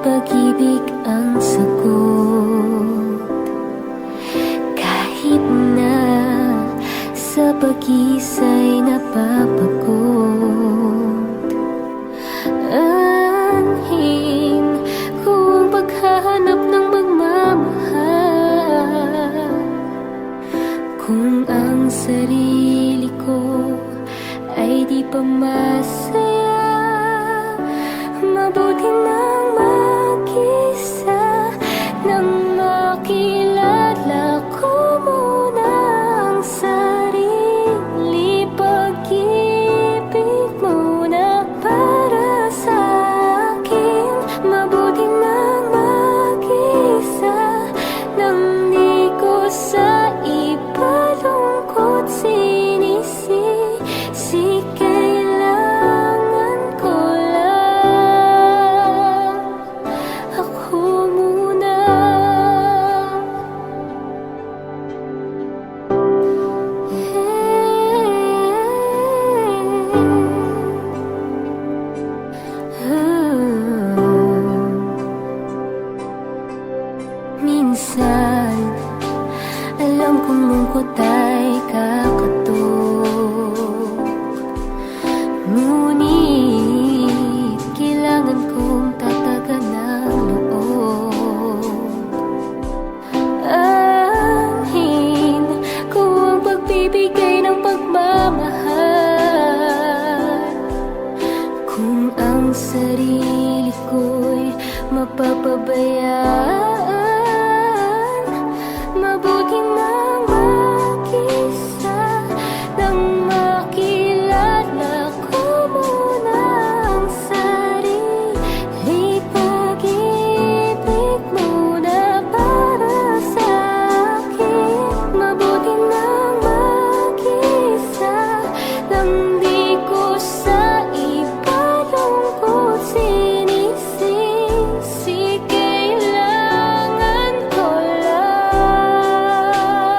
pag-ibig ang sagot. Kahit na sa pag-isa'y napapagod, anhin ko ang paghahanap ng magmamahal. Kung ang sarili ko ay di pa masaya, mabuti nang mag-isa, nang makilala ko muna ang sarili. Pag-ibig muna para sa akin. Mabuti nang mag-isa, nang di ko sa ipalungkot sinisisi. Kailangan ko lang ako muna. Minsan alam kong lungkot ay kakatok, ngunit kailangan kong tatagan ng loob. Anhin ko ang pagbibigay ng pagmamahal. Kung ang sarili ko'y mapapabayaan, mabuti nang mag-isa, nang makilala ko muna ang sarili. Pag-ibig muna para sa akin. Mabuti nang mag-isa, nang di ko sa ipalungkot sinisisi. Kailangan ko lang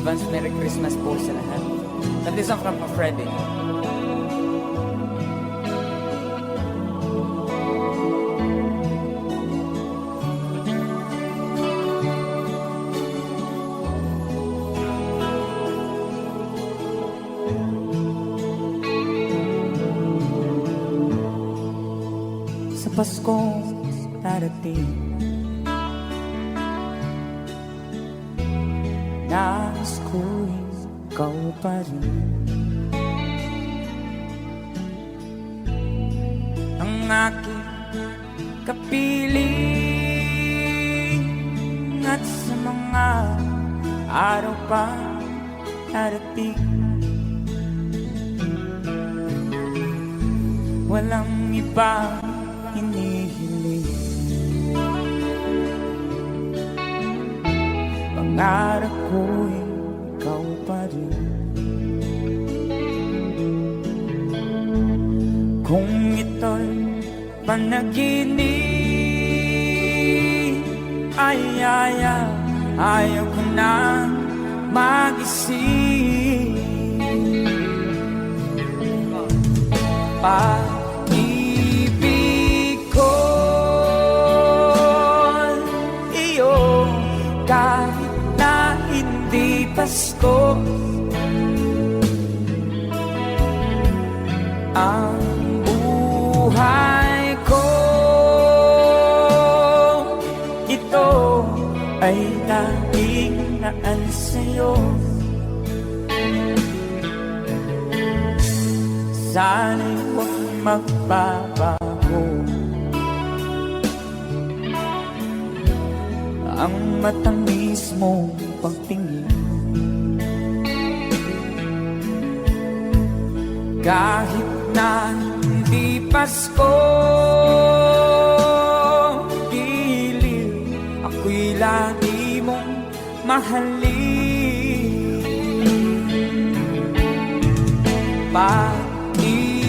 Advance Merry Christmas po sa lahat. That is from Freddy. Sa Pasko darating, nais ko'y ikaw pa rin ang aking kapiling, at sa mga araw pa darating, walang ibang hinihiling. Pangarap ko'y ikaw pa rin. Kung ito'y panaginip, ayaw ko na magising. Pag-ibig ko iyo, kahit na hindi Pasko, ang buhay ko, ito ay dating naan sa'yo. Sana'y huwag magbabago ang matamis mong pagtingin. Kahit na hindi Pasko, giliw, ako'y lagi mong mahalin. Pag-ibig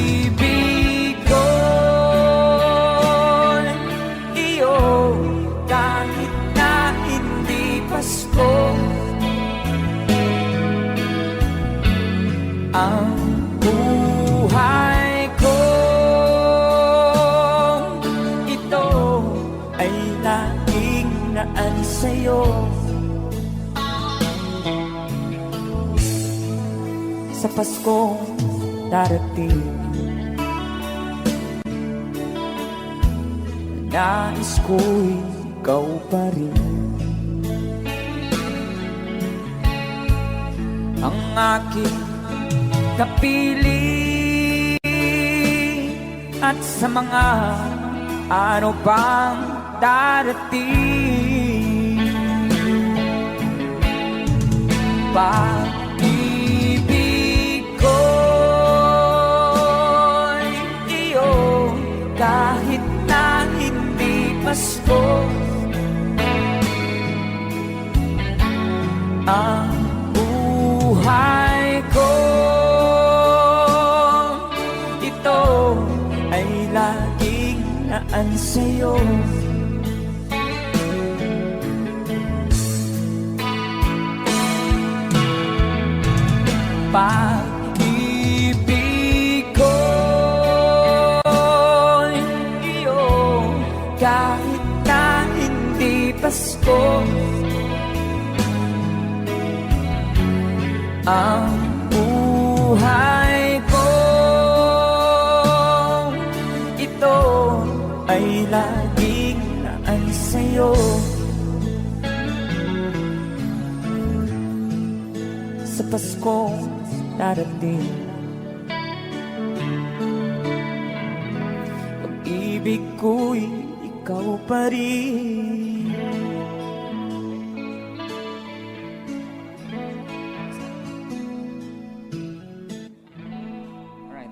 ko iyo, kahit na hindi Pasko, ang buhay ko, ito ay laging naan sa'yo. Sa Pasko darating, nais ko'y ikaw pa rin ang aking kapiling, at sa mga araw pang darating. Pag-ibig ko'y iyo kahit na hindi Pasko. Ang buhay ko ito ay laging naan sa'yo. Pag-ibig ko'y iyo kahit na hindi Pasko. Ang buhay ko ito ay laging naan sa'yo. Sa Pasko darating, pag-ibig ko'y ikaw pa rin.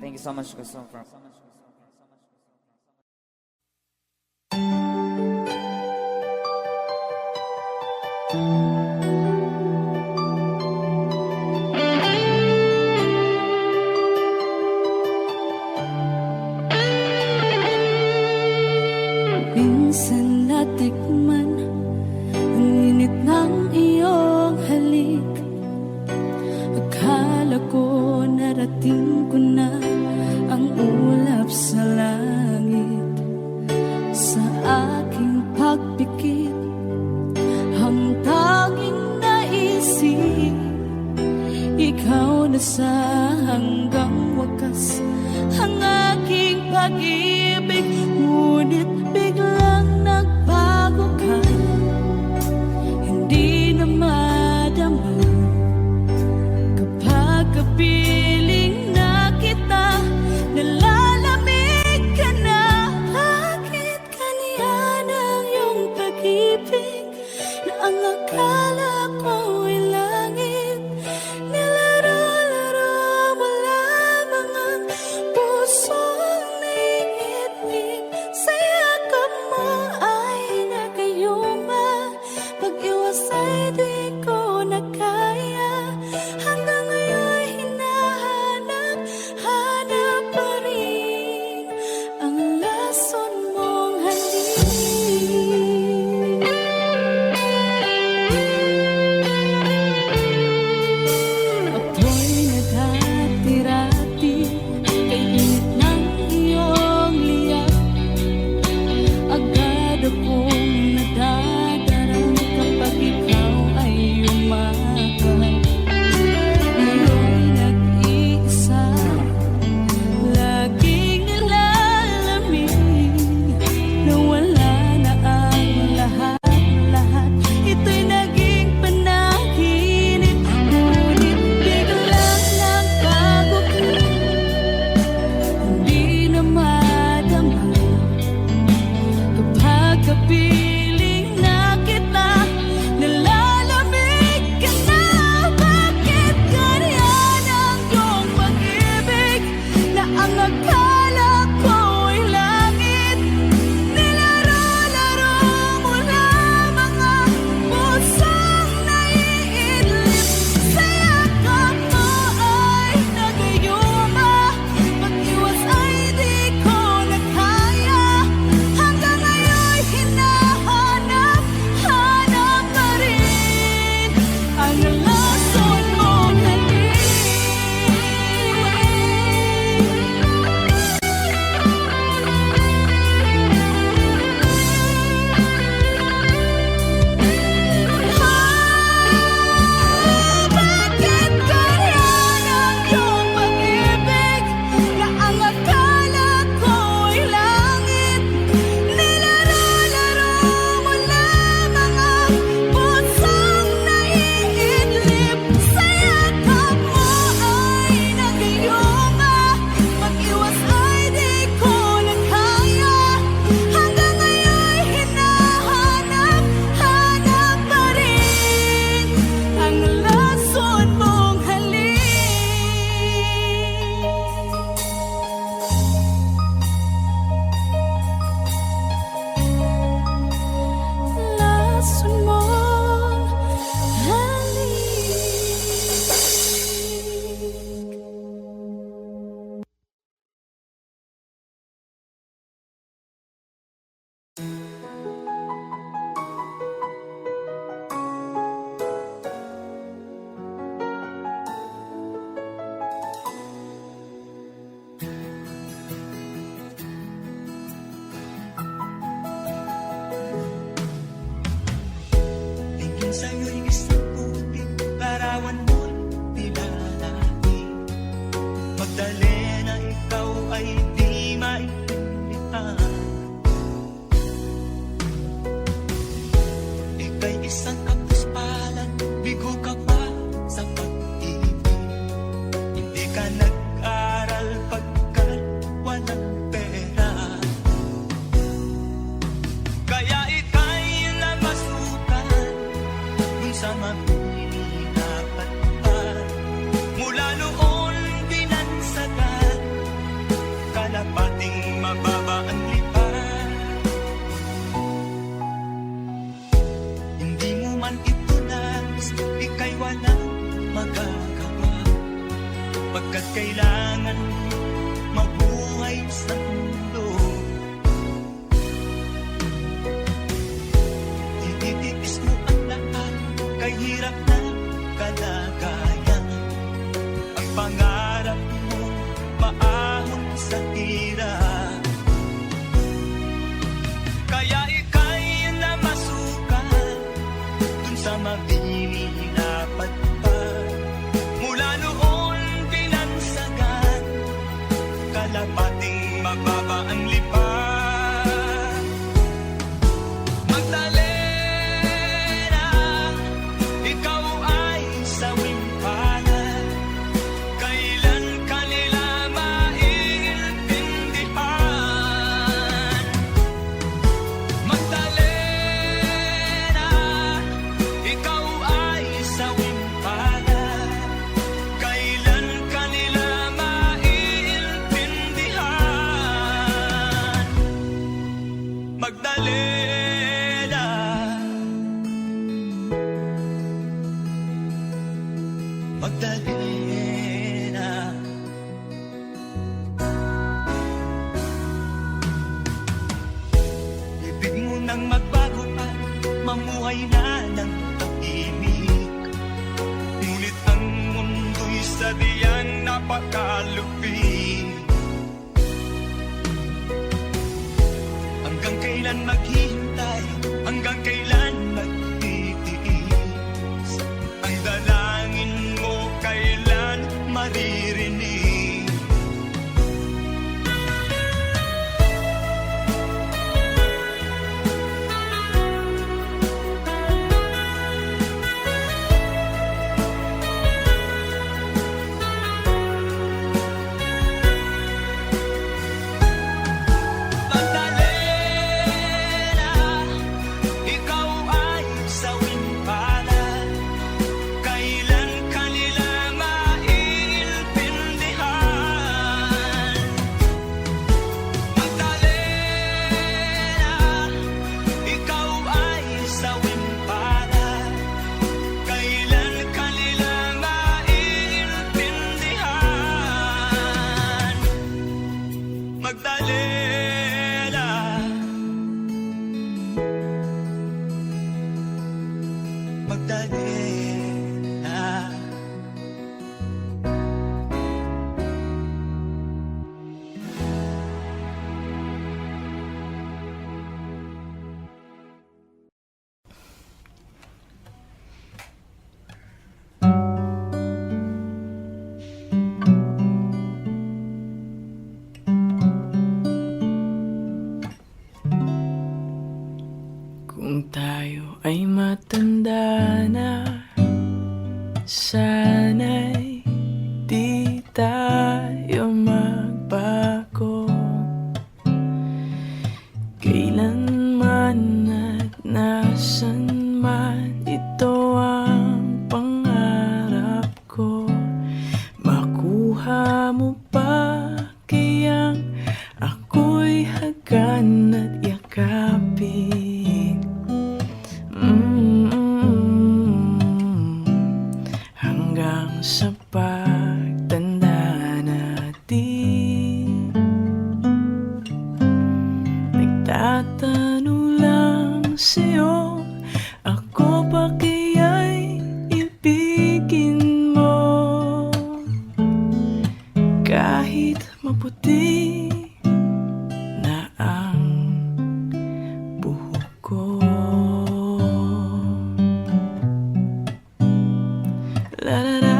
Thank you so much, Christopher. Minsan natikman ang init ng iyong halik. Akala ko narating ko na ang ulap sa langit. Sa aking pagpikit, ang tanging naisip, ikaw na sa hanggang wakas ang aking pag-ibig. Ngunit biglang nagbago ka, hindi na madama kapag kapiling na kita. Nalalamig ka na, bakit kanya ng iyong pag-ibig na ang akala ko ay langit? Nilaro-laro mo lamang ang pusong naiinig sa yakap mo. nais mo ang lahat, kay hirap ng kalagayan. Ang pangarap mo, maahon sa hirap. Kaya ika'y namasukan dun sa mabininapat pa. Mula noon binansagan, kalapating mababa ang lipat. Magdalena, ikaw ay sawing palad. Kailan kanila maiintindihan? Magdalena, ikaw ay sawing palad. Kailan kanila maiintindihan? Magdalena, Magdalena. Ibig mo nang magbago pa, mamuhay na ng pag-ibig. Ngunit ang mundo'y sadyang napakalupit. Hanggang kailan maghihintay? Hanggang kailan magtitiis? Ang dalangin mo kailan maririnig? Magdalena, ikaw ay sawing palad. Kailan kanila maiintindihan? Magdalena, ikaw ay sawing palad. Kailan kanila maiintindihan? Magdalena, Magdalena. Kung tayo ay matanda na, sana'y di tayo magbago. Kailanman at nasan man, ito ang pangarap ko. Makuha mo pa kayang ako'y hagan at yakapin. Hanggang sa pagtanda natin, nagtatanong lang sa'yo, ako ba kaya'y ibigin mo? Kahit maputi na ang buhok ko. La la la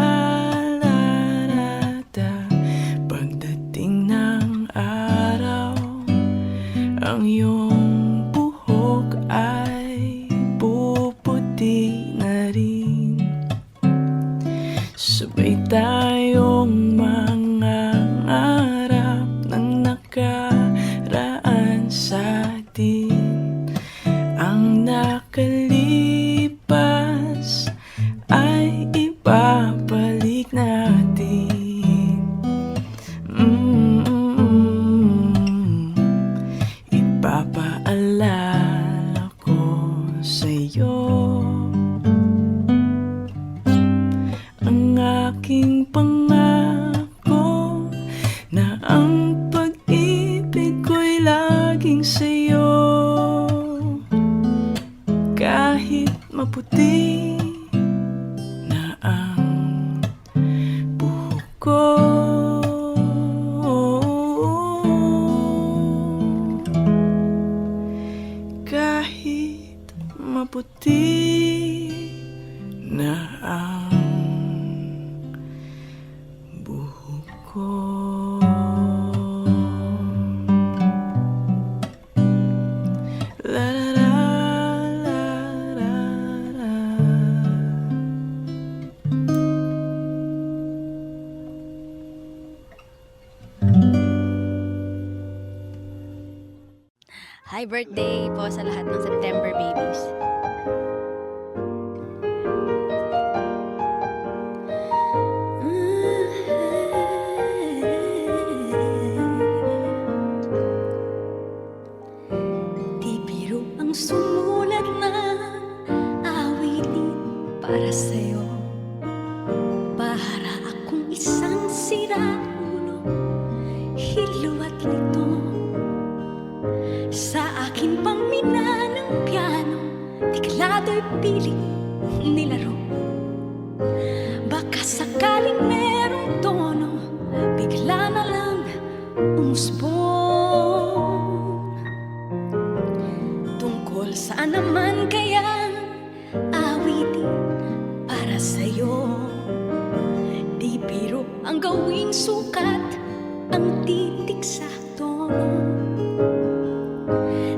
la la da. Pagdating ng araw, ang iyong buhok ay puputi na rin. Sabay tayong mangangarap ng nakaraan sa atin. Ang nakalipas ay ibabalik natin. Ipapaalala ko sa'yo ang aking pangako na ang pag-ibig ko'y laging sa'yo. Kahit maputi na ang buhok ko. Kahit maputi na ang buhok ko. La la la la la la. Hi, birthday po sa lahat ng September babies. Di biro ang sumulat na awitin para sa'yo. Para akong isang siraulo, hilo at lito. Sa akin pang mina ng piano, tiklado'y piling nilaro. Baka sakaling merong tono, bigla na lang umusbong. Tungkol saan naman kaya awitin para sa'yo? Di biro ang gawing sukat, ang titik sa tono.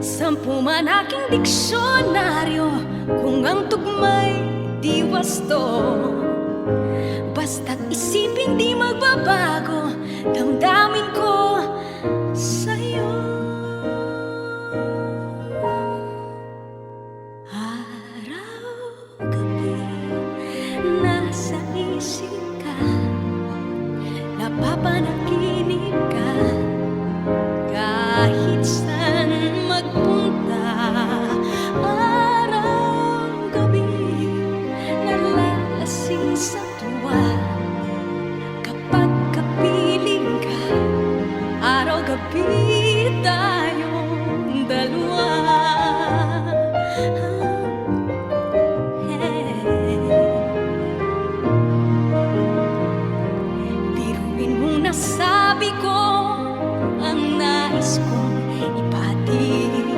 Sampu man aking diksyonaryo, kung ang tugma'y di wasto. Basta't isipin di magbabago, damdamin ko sa'yo. Araw-gabi nasa isip ka, napapanaginip ka. Kahit saan magpunta, araw-gabi nalalasing sa tuwa. Kapag kapiling ka, araw-gabi tayong dalawa. Biruin mo na sabi ko ang nais kong ipatid.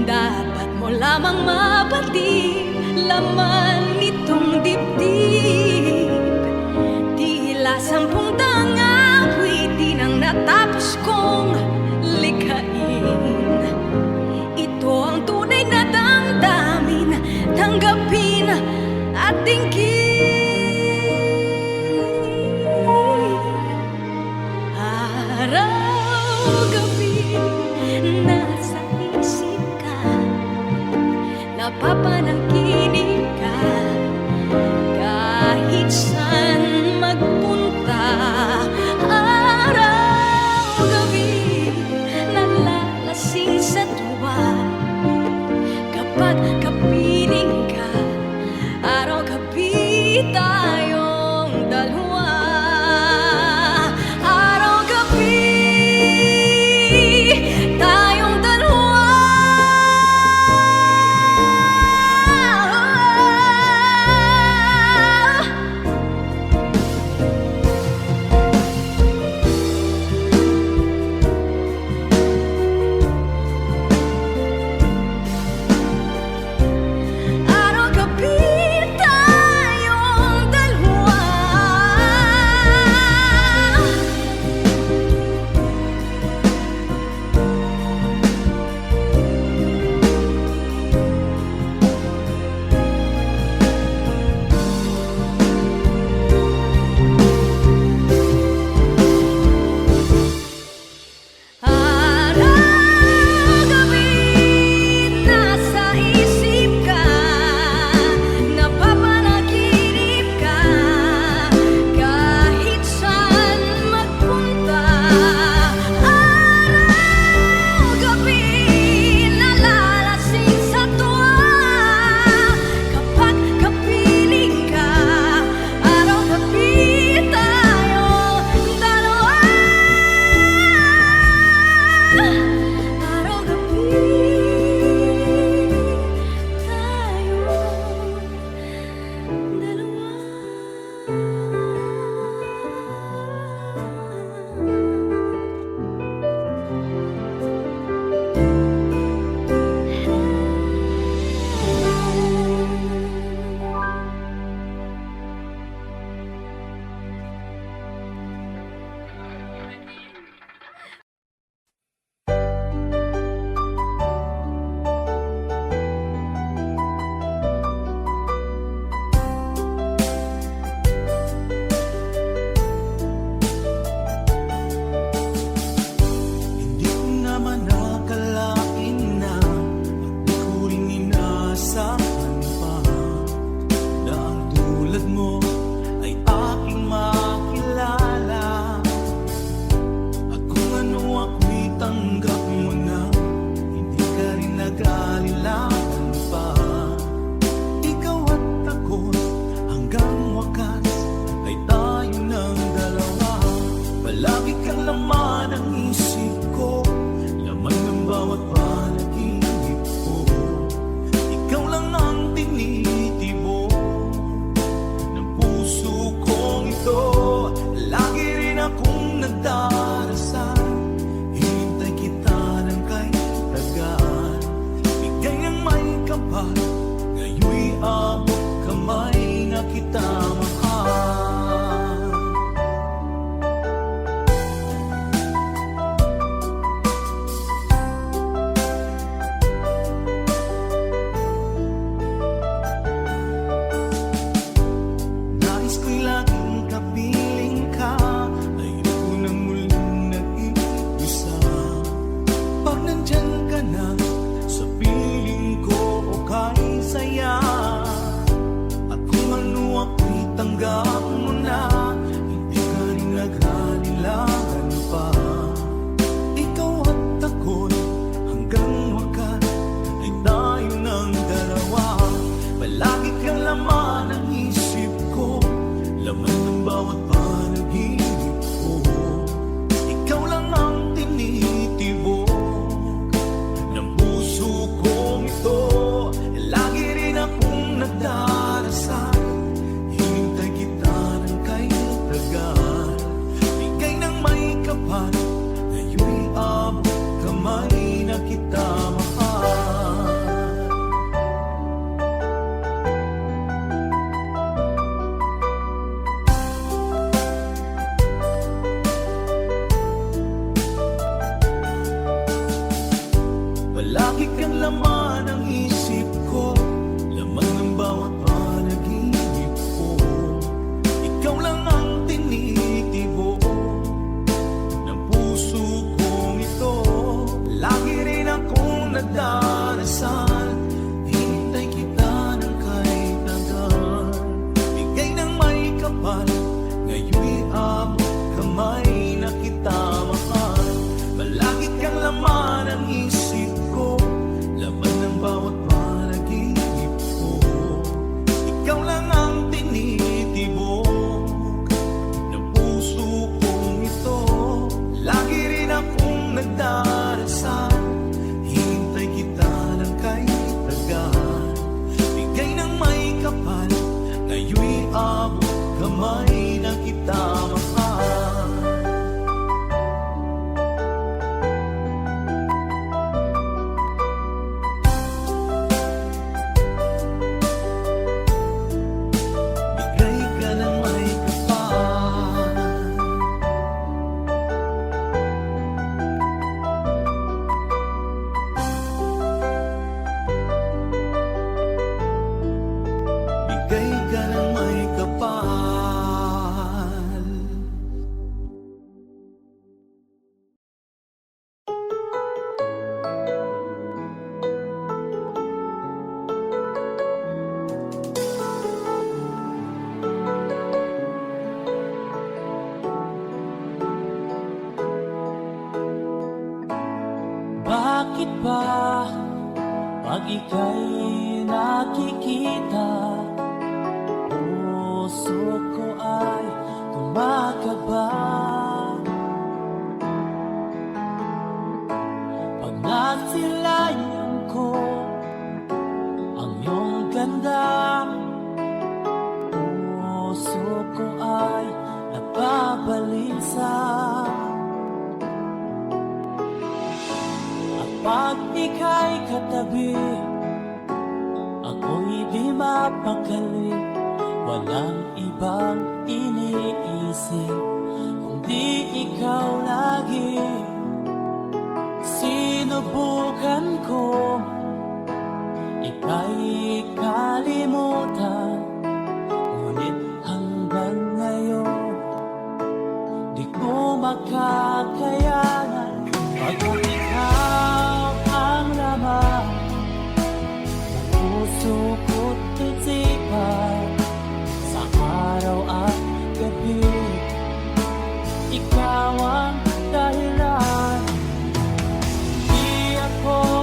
Dapat mo lamang mabatid laman nitong dibdib. Tila 10 taong awitin ang natapos kong likhain. Ito ang tunay na damdamin, tanggapin at dinggin. Araw-gabi nasa isip ka, napapanaginip ka. Kahit saan magpunta, araw-gabi nalalasing sa tuwa. Kapag kapiling ka, araw-gabi tayong dalawa. Araw-gabi tayong dalawa. bawat panaginip ko. Ikaw lang ang tinitibok ng puso kong ito. Lagi rin akong nagdarasal, hinintay kita ng kahit tagaan. Bigay ng may kapal, ngayon'y abot kamay na kita mahal. Nais ko'y laging kapiling ka, ayoko nang muling nag-iisa. Pag nandyan ka na sa piling ko, okay saya. At kung ano ako'y tanggap mo na, hindi ka rin naghalilangan pa. Ikaw at ako'y hanggang wakas ay tayo ng dalawa. Palagi kang laman ng isip ko, laman ng bawat panaginip ko. Ikaw lang ang tinitibok ng puso kong ito. Lagi rin akong nagdarasal, hinintay kita ng kahit tagal. Bigay ng may kapal, ngayon'y abot kamay na kita mahal. Palagi kang laman ng isip ko, laman ng bawat panaginip ko. Ikaw lang ang tinitibok ng puso kong ito. Lagi rin akong nagdarasal, hinintay kita ng kahit tagal. Bigay ng may kapal, ngayon'y abot kamay na kita mahal. Palagi kang laman ng isip ko, laman ng bawat panaginip ko. Ikaw lang ang tinitibok ng puso kong ito. Lagi rin akong nagdarasal, hinintay kita ng kahit tagal. Bigay ng may kapal, ngayon'y abot kamay na kita mahal. Bigay ka ng may kapal. Bigay ka ng may kapal. Bakit ba pag ika'y nakikita, puso ko ay kumakaba? Pag nasilayan ko ang iyong ganda, puso ko ay nababalisa. Pag ika'y katabi, ako'y di mapakali. Walang ibang iniisip, kundi ikaw lagi. Sinubukan ko, ika'y kalimutan. Ngunit hanggang ngayon, di ko makakayanan. Pagkat ikaw ang laman ng puso ko't isipan, sa araw at gabi, ikaw ang dahilan. Di ako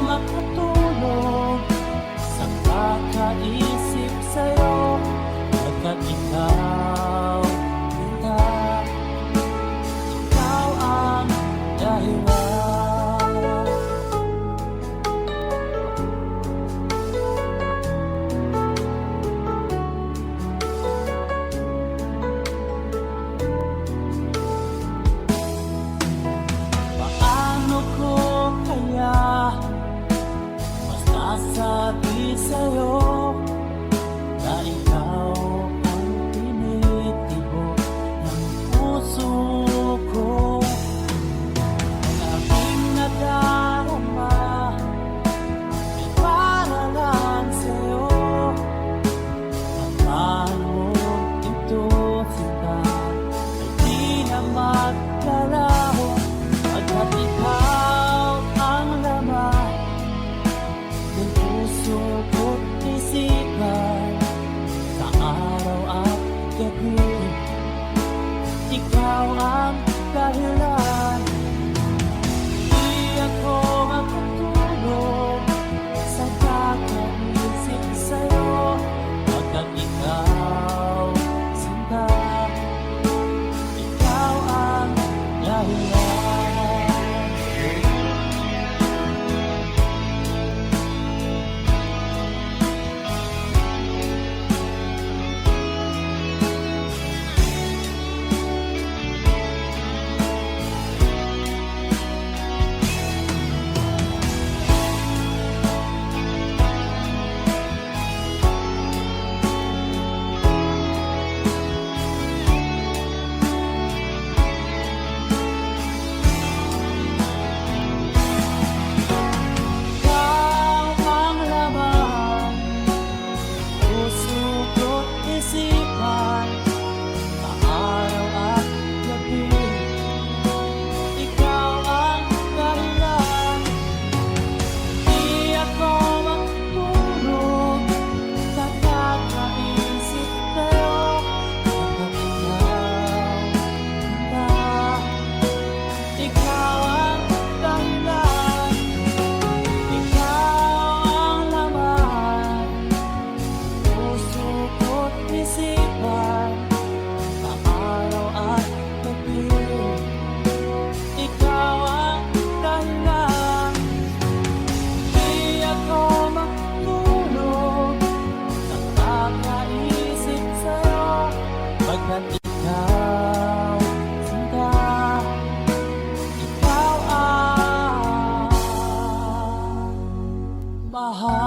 mahal.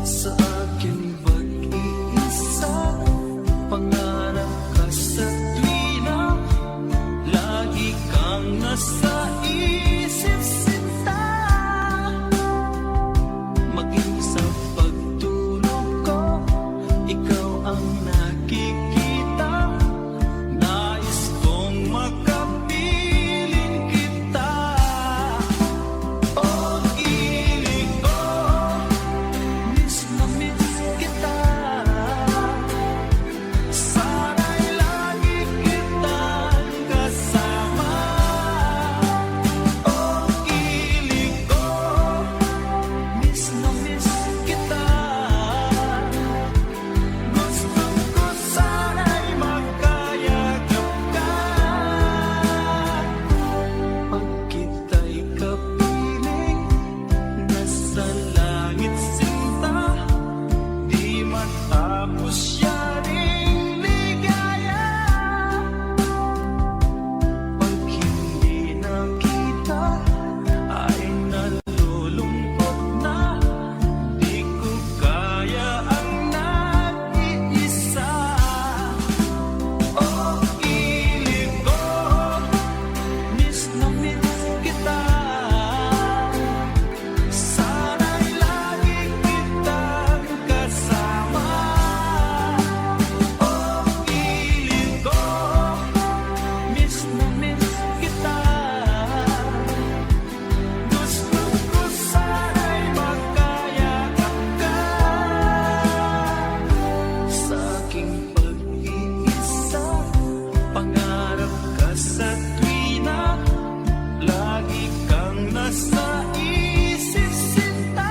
Sa akin mag-iisa, pangarap ka sa tuwina, lagi kang nasa isip sinta. Maging sa pagtulog ko, ikaw ang nakikita. Nais kong makapiling kita. Oh, ilig ko, miss na miss kita. Sana'y lagi kitang kasama. Oh, ilig ko, miss na miss kita. Gusto ko sana'y magkayakap ka. Pag kita'y kapiling, nasa langit sinta, di matapos yaring ligaya. Pag hindi nakita, ay nalulungkot na, di ko kaya ang nag-iisa. Oh, ilig ko, miss na miss kita. Sana'y lagi kitang kasama. Oh, ilig ko, miss na miss kita. Gusto ko sana'y magkayakap ka. Sa aking pag-iisa, pangarap ka sa tuwina, lagi kang nasa isip sinta.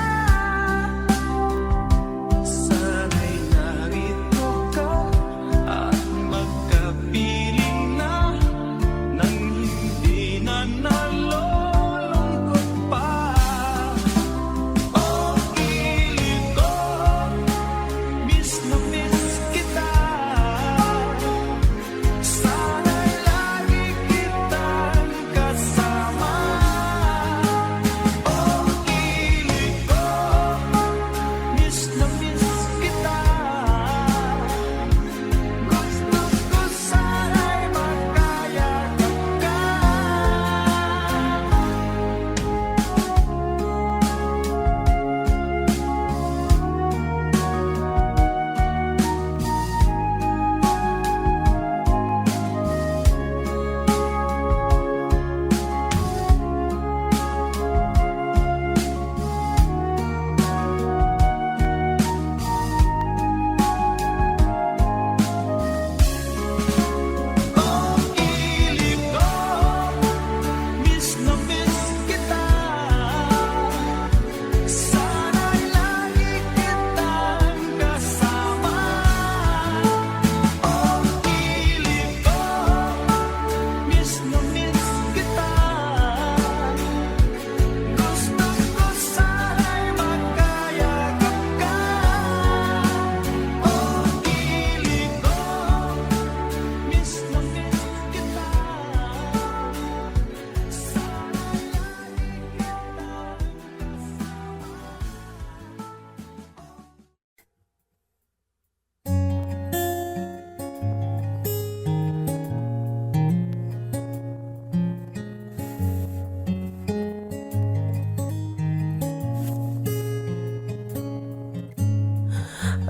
Sana'y narito ka at magkapiling na, nang hindi na nalulungkot pa. Oh, ilig ko, miss na miss kita. Sana'y lagi kitang kasama. Oh, ilig ko, miss na miss kita. Gusto ko sana'y magkayakap ka. Oh, ilig ko, miss na miss kita. Sana'y lagi kitang kasama. Oh, ilig ko, miss na miss kita. Gusto ko sana'y magkayakap ka. Oh, ilig ko, miss na miss kita. Sana'y lagi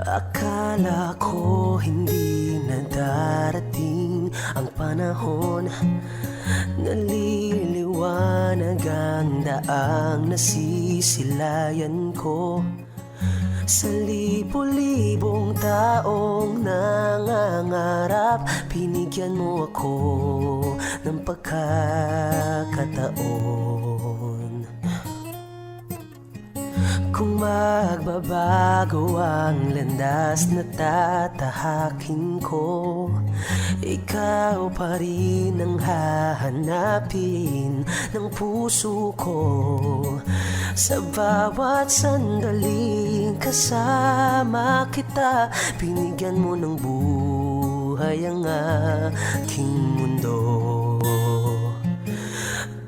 Akala ko hindi na darating ang panahon, naliliwanag ang daang nasisilayan ko sa libo-libong taong nangangarap. Binigyan mo ako ng pagkakataon. Kung magbabago ang landas na tatahakin ko, ikaw pa rin ang hahanapin ng puso ko. Sa bawat sandaling kasama kita, binigyan mo ng buhay ang aking mundo.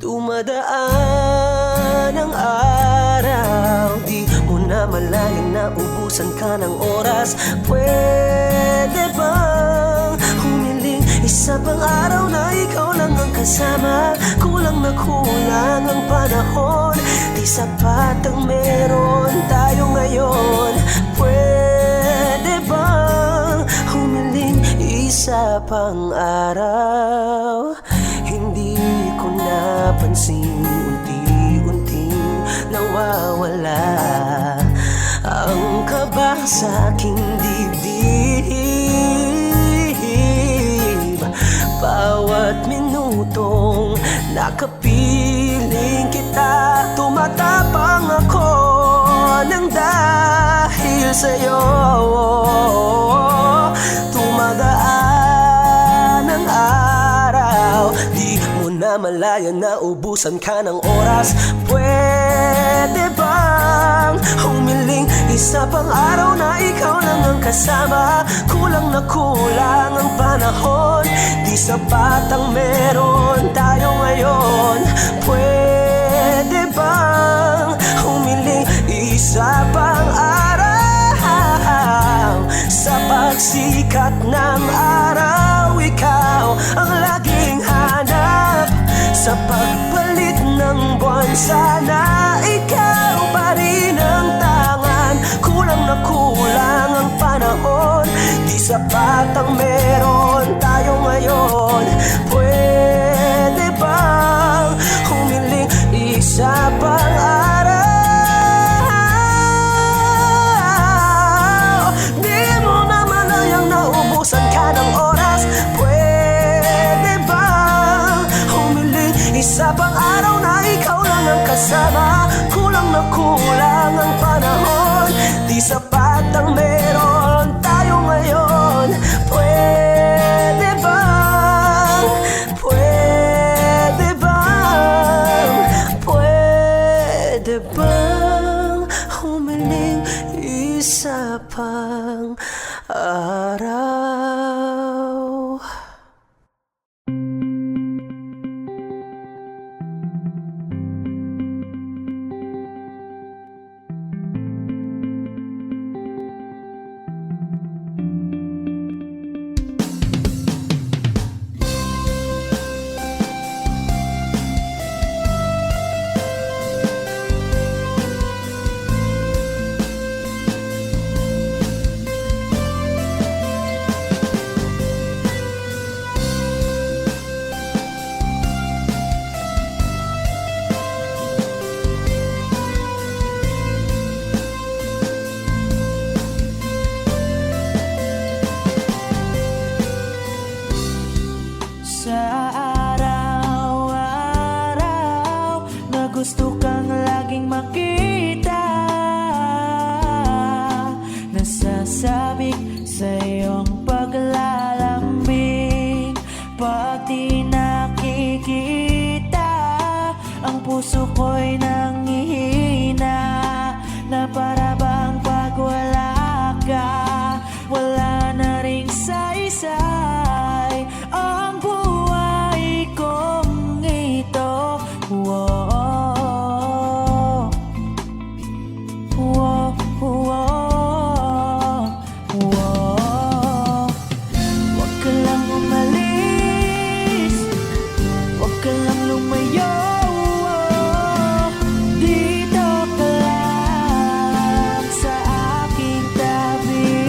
Dumadaan ang araw, di mo na malayang naubusan ka ng oras. Pwede bang humiling isa pang araw na ikaw lang ang kasama? Kulang na kulang ang panahon, di sapat ang meron tayo ngayon. Pwede bang humiling isa pang araw? Hindi ko napansin, unti-unting nawawala ang kaba sa aking dibdib. Bawat minutong nakapiling kita, tumatapang ako ng dahil sa'yo. Tumagaan ang araw, di mo na malaya na ubusan ka ng oras. Pwede bang humiling isa pang araw na ikaw lang ang kasama? Kulang na kulang ang panahon, di sapat ang meron tayo ngayon. Pwede bang humiling isa pang araw? Sa pagsikat ng araw, ikaw ang laging hanap. Sa pagpalit ng buwan, sana ikaw pa rin ang tangan. Kulang na kulang ang panahon, di sapat ang meron tayo ngayon. Pwede bang humiling isa pang araw? Di mo na malayang naubusan ka ng oras. Pwede bang humiling isa pang araw na ikaw lang ang kasama? Kulang na kulang ang panahon, di sapat ang meron tayo ngayon. Pwede bang, pwede bang, pwede bang humiling isa pang araw? Sa araw-araw na gusto kang laging makita, nasasabik sa iyong paglalamig. Pag di nakikita, ang puso ko'y nanghihina, na para bang pag wala ka, wala na ring saysay ang buhay kong ito. Whoa, whoa, whoa, whoa. Huwag ka lang umalis, huwag ka lang lumayo. Dito ka lang sa aking tabi.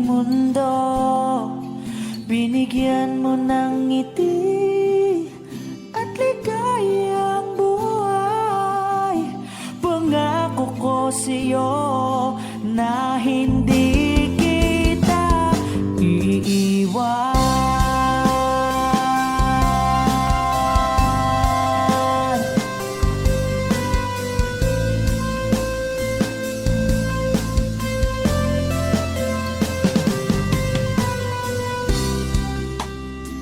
mundo, binigyan mo ng ngiti at ligayang buhay. Pangako ko sa'yo na hindi kita iiwan.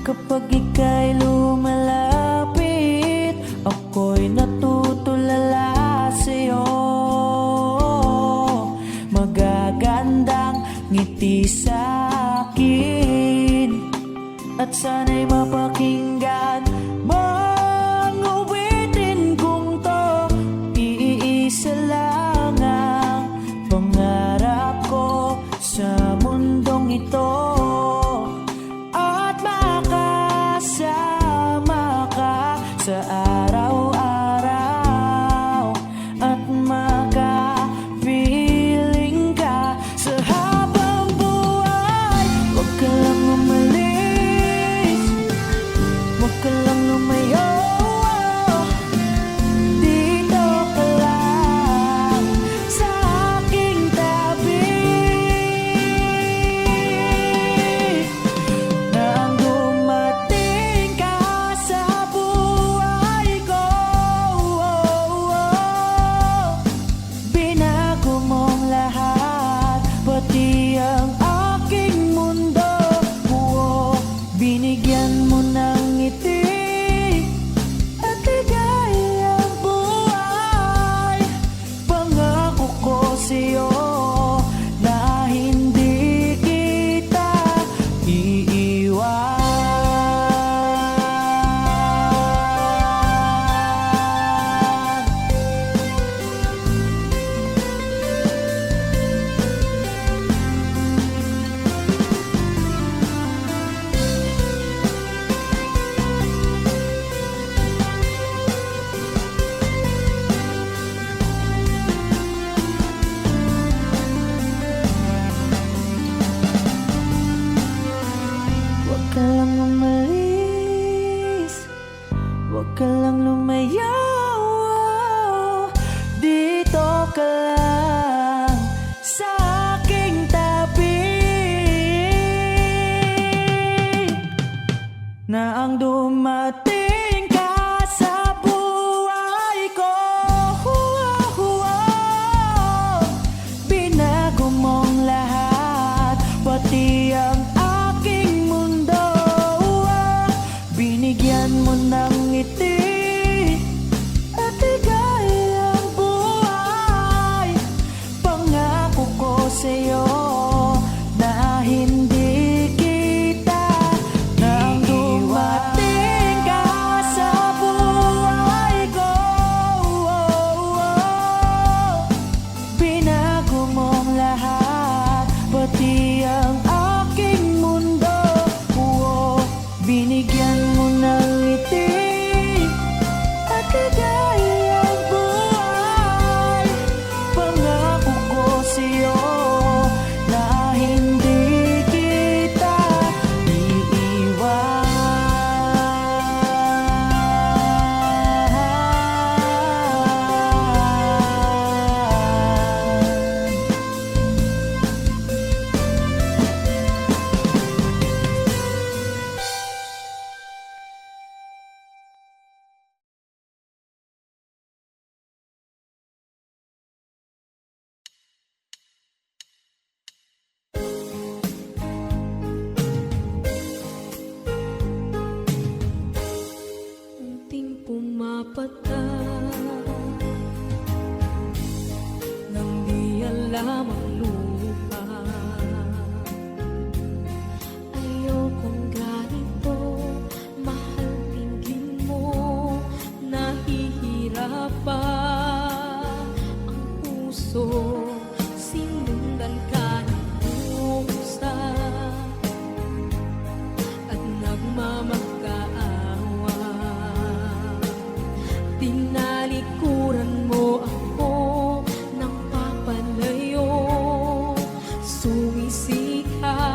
Kapag ika'y lumalapit, ako'y natutulala sa'yo. Magagandang ngiti sa'kin at sana'y mapakinggan mang awitin kong to. Iisa lang ang pangarap ko sa mundong ito, sa araw-araw at makapiling ka sa habang buhay. Huwag ka lang umalis, huwag ka lang lumayo, dito ka lang sa aking tabi. Nang dumating ka sa binago mong lahat, pati ang aking mundo. Binigyan mo ng ngiti at ligayang buhay. Pangako ko sa'yo na hindi kita iiwan. Huwag ka lang umalis, huwag ka lang lumayo, dito ka lang sa aking tabi. Na ang dumating ka sa buhay ko, binago mong lahat, pati ang aking mundo. Binigyan mo ng ngiti at ligayang buhay. Pangako ko sa'yo na hindi kita nang dumating ka sa buhay ko. Binago mong lahat, pati ang aking mundo. Binigyan mo ng ngiti at ligayang buhay. Pangako ko sa'yo na hindi kita iiwan. Unting pumapatak nang di alam ang lupa. Ayokong ganito, mahal, tingin mo, nahihirapan ang puso. Sinundan ka ng pusa at nagmamakaawa. Tinalikuran mo ako ng papalayo, sumisika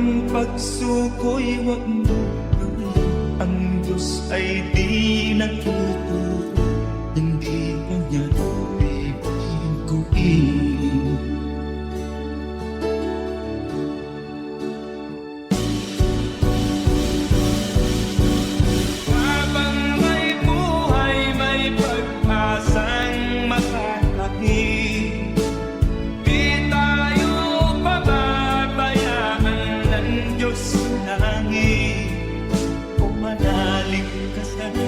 Ang pagsuko'y wag mo gawin. Ang Diyos ay di natuturo, hindi kanya bibiguin. Habang may buhay, may pag-asang makalaki. Di tayo pababayaan ng Diyos sa langit. O manalig ka sana,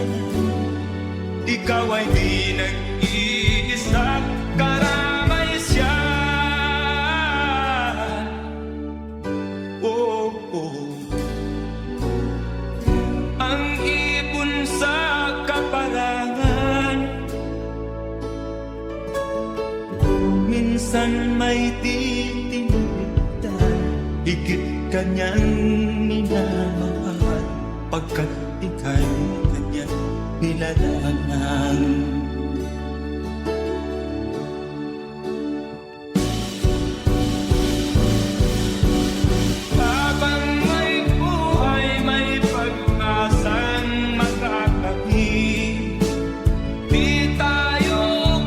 ikaw ay di nag-iisa, karamay siya. Oh, oh. Ang ibon sa kaparangan, minsan may titinitan, higit kanyang minamahal, pagkat ika'y kanyang nilalangan. Habang may buhay, may pag-asang makakakit. Di tayo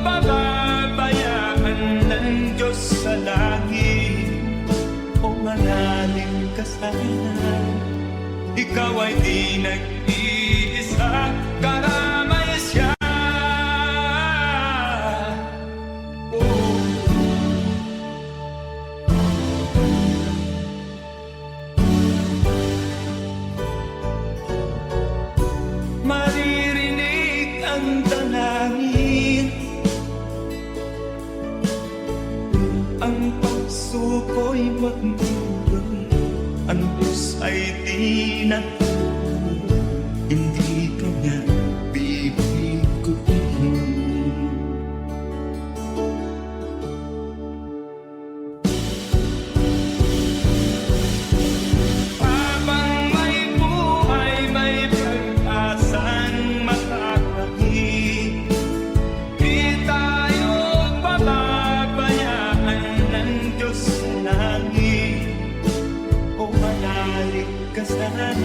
pababayaan ng Diyos sa langit. O manalig ka sana, ikaw ay di nag-iisa, karamay siya. Oh. Maririnig ang dalangin, ang pagsuko'y magmumulong. Ang Diyos ay di natuturo, hindi kanya bibiguin. Habang may buhay, may pag-asang makakakit. Di tayo pababayaan ng Diyos sa langit. O manalig ka sana,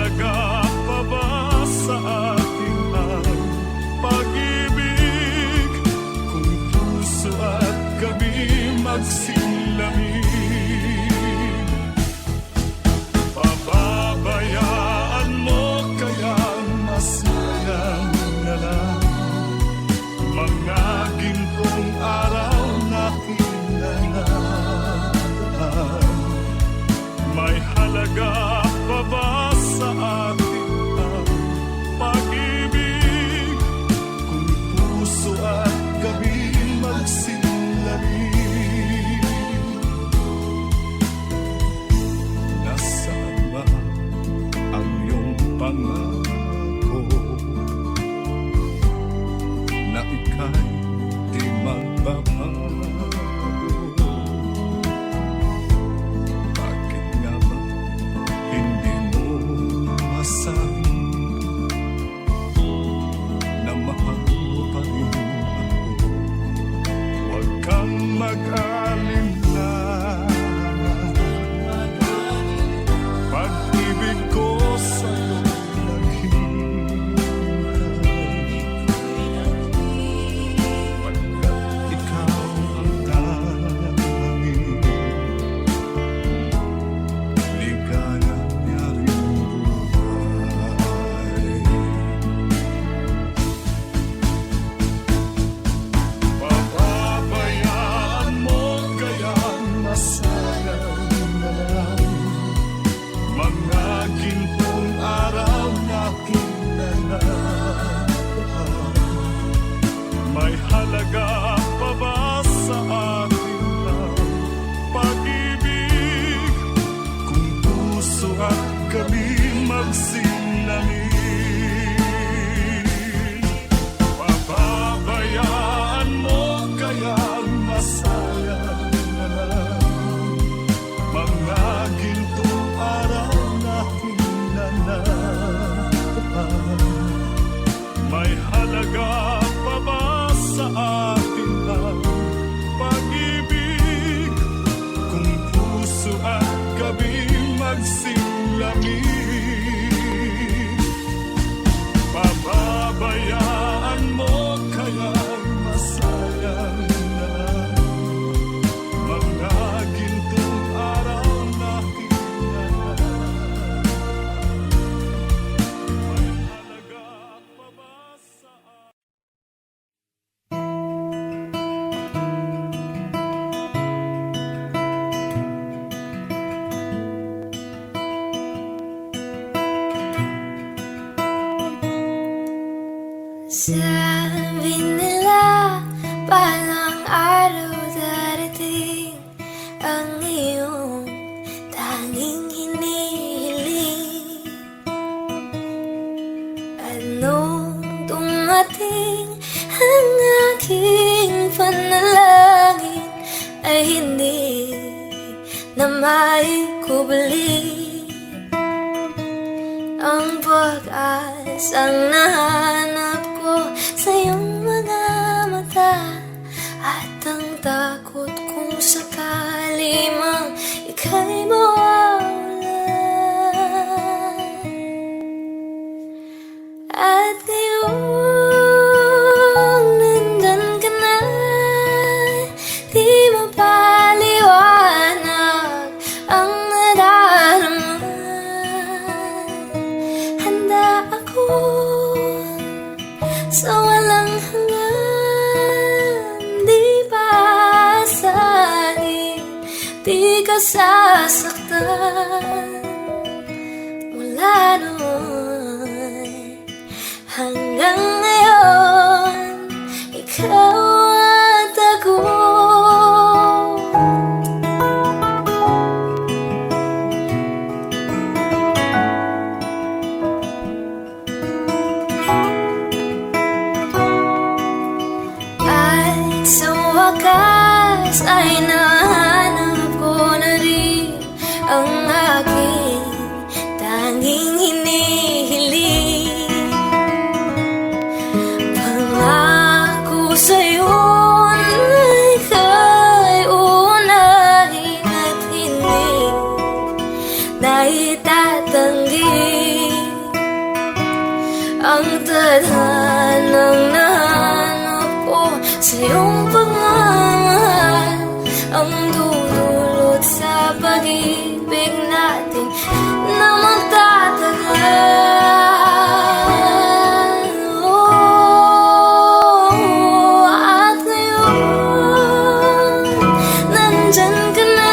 halaga pa ba sa atin ang pag-ibig kung puso at gabi magsilamin? Pababayaan mo kaya masayang na lang mga gintong araw na hinangaan? May halaga pa ba sa atin ang pag-ibig kung puso at gabi magsilamin? Nasaan ba ang iyong pangako na ika'y di magbabago? Bakit nga ba hindi mo masabi na mahal mo pa rin ako? Huwag kang mag-alinlangan, pag-ibig ko sa'yo naghihintay, pagkat ikaw ang tanging ligaya niya rin buhay. Papabayaan mo kayang masayang na lang mga gintong araw na hinangaan? May halaga pa ba sa atin ang pag-ibig kung puso at gabi magsilamin? Pababayaan mo kayang masayang na lang mga gintong araw na hinangaan? May halaga pa ba sa atin ang pag-ibig kung puso at gabi magsilamin? Pababayaan mo kayang masayang na lang mga gintong araw na hinangaan? May halaga pa ba sa atin? Sabi nila, palang araw darating ang iyong tanging hinihiling. At nung dumating ang aking panalangin, ay hindi na maikubli ang pag-asang nahanap ko sa iyong mga mata, at ang takot kung sakali mang ika'y mawalan. At ngayong nandyan ka na, di mapaliwanag ang nadarama. Handa ako sa walang hanggan, di pasahin, di ka sasaktan. Mula noon hanggang ngayon, ikaw at ako. At sa wakas ay nahanap ko na rin ang aking tanging hinihiling. Pangako sa'yo na ika'y uunahin at hindi na itatanggi. ang tadhanang nahanap ko sa iyong pagmamahal, ang dudulot sa pag-ibig natin na magtatagal. At ngayon, nandyan ka na,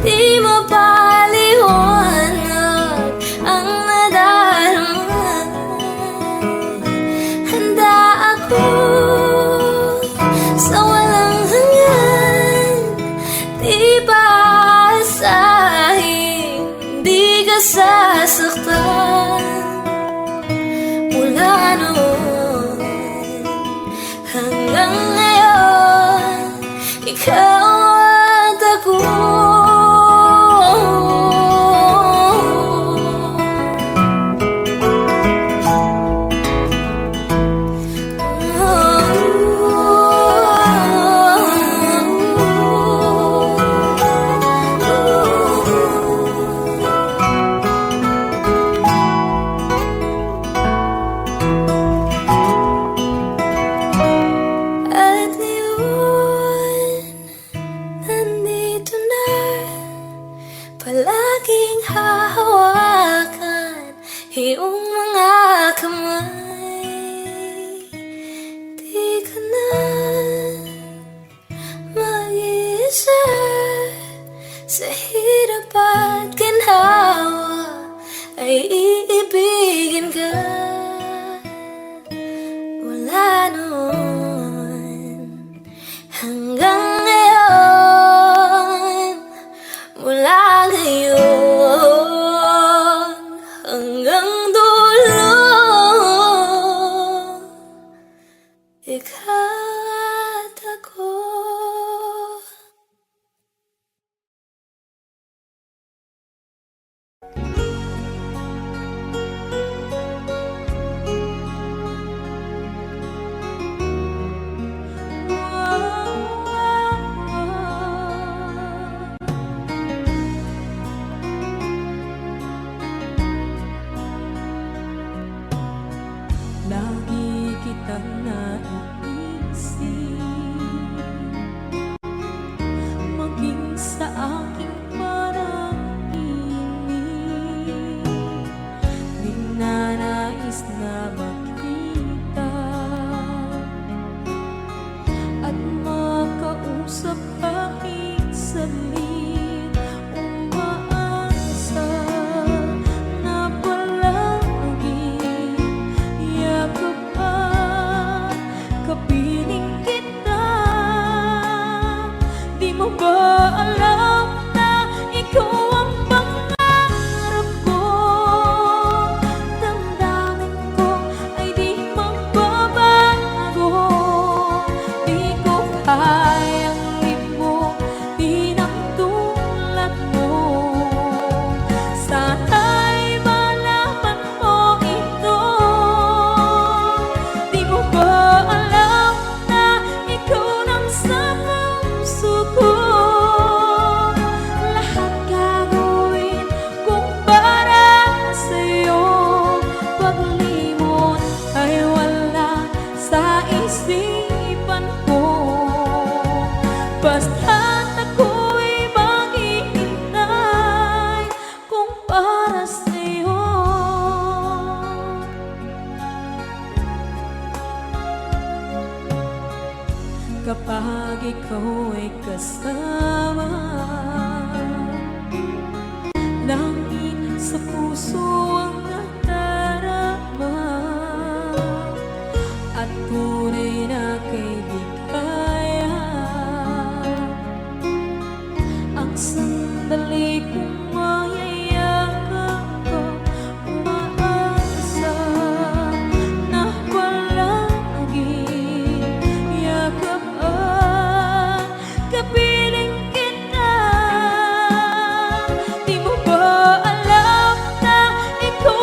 di mapaliwanag ang nadarama. Handa ako sa walang hanggan, di ba asahin, di ka sasaktan. Mula noon hanggang ngayon, ikaw at ako. At ngayon, nandito na, palaging hahawakan iyong mga kamay. Di ka na mag-iisa sa hirap at ginhawa, ay iibigin ka. Mula noon hanggang ngayon, mula ngayon hanggang dulo, ikaw at ako. Lagi kitang naiisip, maging sa aking panaginip. Di na nais na makita at makausap kahit saglit. Umaasa na palagi yakap at kapiling kita. Di mo ba alam na ikaw ang pangarap ko? Damdamin ko ay di magbabago. Di ko kayang limutin ang tulad mo. Sana'y malaman mo ito. Di mo ba alam na ikaw nang sa puso ko? Lahat gagawin kung para sa'yo. Paglimot ay wala sa isipan ko. Basta't ako'y maghihintay kung para sa'yo. Kapag ikaw ay kasama, langit sa puso ang nadarama, at tunay na kaibigan. Ang sandali kong mayayakap ko, umaasa na palagi yakap at kapiling kita. Di mo ba alam na ikaw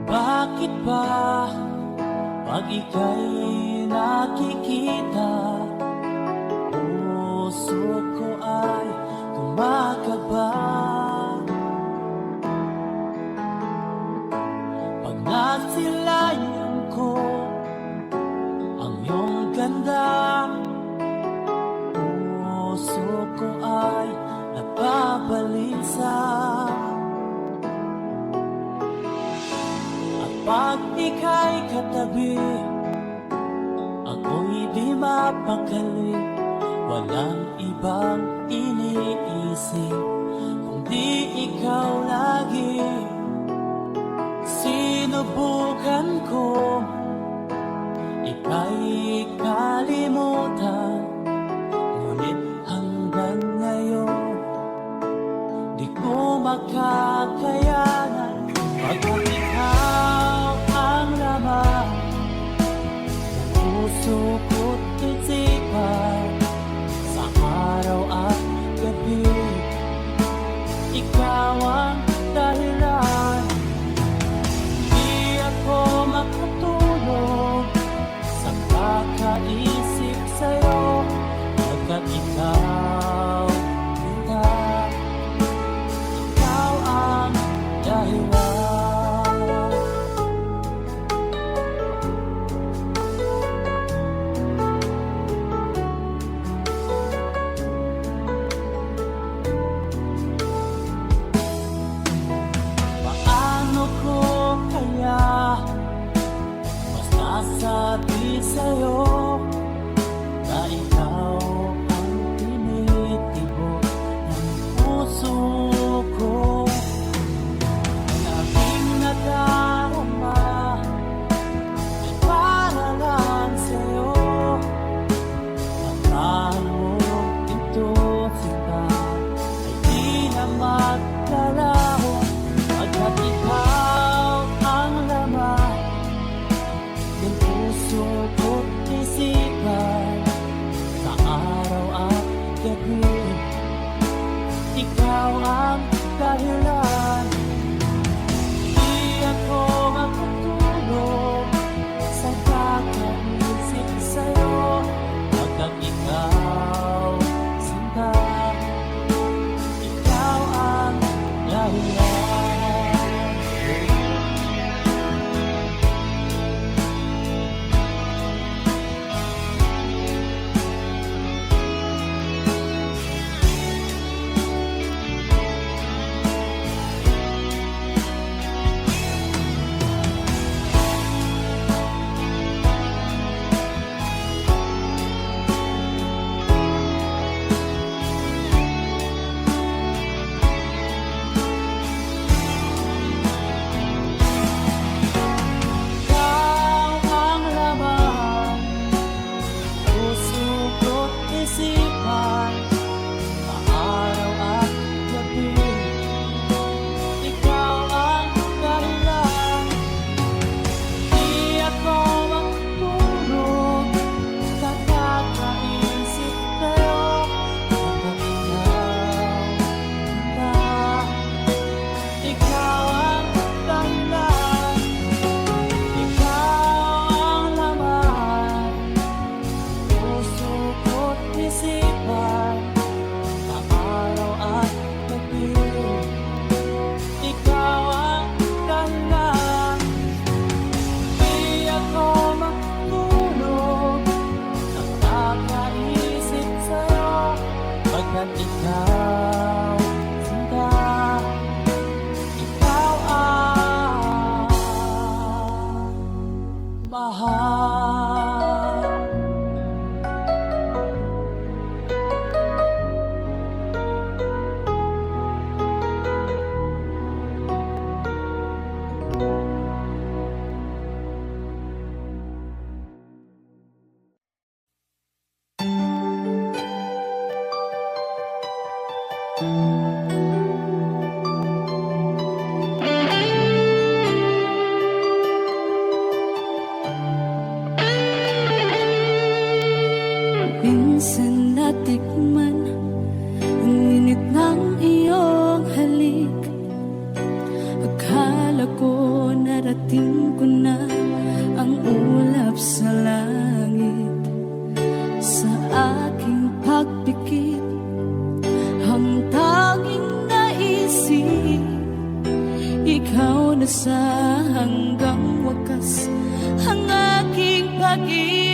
Bakit ba pag ika'y nakikita, puso ko ay kumakaba? Pag nasilayan ko ang iyong ganda, puso ko ay nababalisa. Pag ika'y katabi, ako'y di mapakali. Walang ibang iniisip, kundi ikaw lagi. Sinubukan ko, ika'y kalimutan, ngunit hanggang ngayon, di ko makakayanan. Pagkat ikaw ang laman ng puso ko't isipan, sa araw at gabi, ikaw ang dahilan. Di ako makatulog sa kakaisip sa'yo, pagkat ikaw, ikaw ang dahilan. Sabi sa'yo na ikaw ang tinitibok ng puso ko. Ang aking nadarama ay para lang sa'yo. Tandaan mo ito, sila ay di na maglalaho, pagkat ikaw ang laman ng puso ko't isipan, sa araw at gabi, ikaw ang dahilan. Di ako makatulog sa kakaisip sa'yo, pagkat ikaw, sinta, ikaw ang dahilan. Ikaw, sinta, ikaw ang mahal. na sa hanggang wakas ang aking pag-ibig.